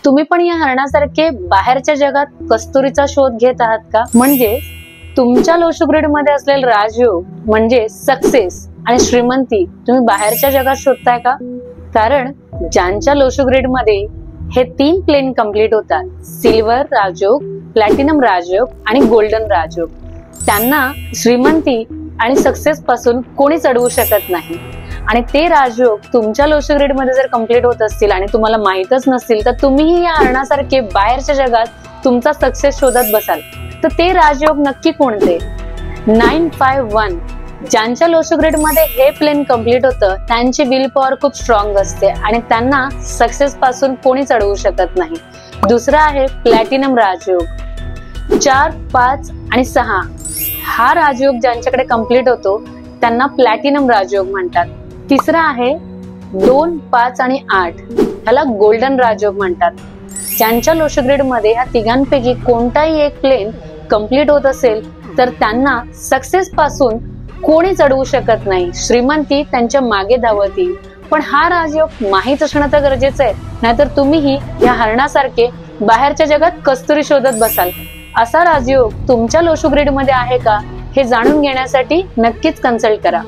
तुम्ही पण या हरणासारखे बाहेरच्या जगात कस्तुरीचा शोध घेत आहात का? म्हणजे तुमच्या लोशो ग्रिड मध्ये असलेले राजयोग म्हणजे सक्सेस आणि श्रीमंती तुम्ही बाहेरच्या जगात शोधताय का? कारण ज्यांच्या लोशो ग्रिड मध्ये हे 3 प्लेन कंप्लीट होतात, सिल्वर राजयोग, प्लॅटिनम राजयोग आणि गोल्डन राजयोग, त्यांना श्रीमंती आणि सक्सेस पासून कोणीच अडवू शकत नाही. आणि ते राजयोग तुमच्या लोशो ग्रिड मध्ये जर कंप्लीट होत असतील आणि तुम्हाला माहीतच नसतील तर तुम्हीही या हरणासारखे बाहेरच्या जगात तुमचा सक्सेस शोधत बसाल. तर ते राजयोग नक्की कोणते? 951. ज्यांच्या लोशो ग्रिड मध्ये हे प्लेन कंप्लीट होतं त्यांची विल पॉवर खूप स्ट्रॉंग असते आणि त्यांना सक्सेस पासून कोणीच अडवू शकत नाही. दुसरा आहे प्लॅटिनम राजयोग. 4, 5 आणि 6 हा राजयोग ज्यांच्याकडे कंप्लीट होतो त्यांना प्लॅटिनम राजयोग म्हणतात. तिसरा आहे 2, 5 आणि 8 ह्याला गोल्डन राजयोग म्हणतात. ज्यांच्या लोशो ग्रिड मध्ये ह्या तिघांपैकी कोणताही एक प्लेन कंप्लीट होत असेल तर त्यांना सक्सेस पासून कोणीच अडवू शकत नाही, श्रीमंती त्यांच्या मागे धावत येईल. पण हा राजयोग माहीत असणं तर गरजेचं आहे, नाहीतर तुम्हीही या हरणासारखे बाहेरच्या जगात कस्तुरी शोधत बसाल. असा राजयोग तुमच्या लोशो ग्रिड मध्ये आहे का हे जाणून घेण्यासाठी नक्कीच कन्सल्ट करा.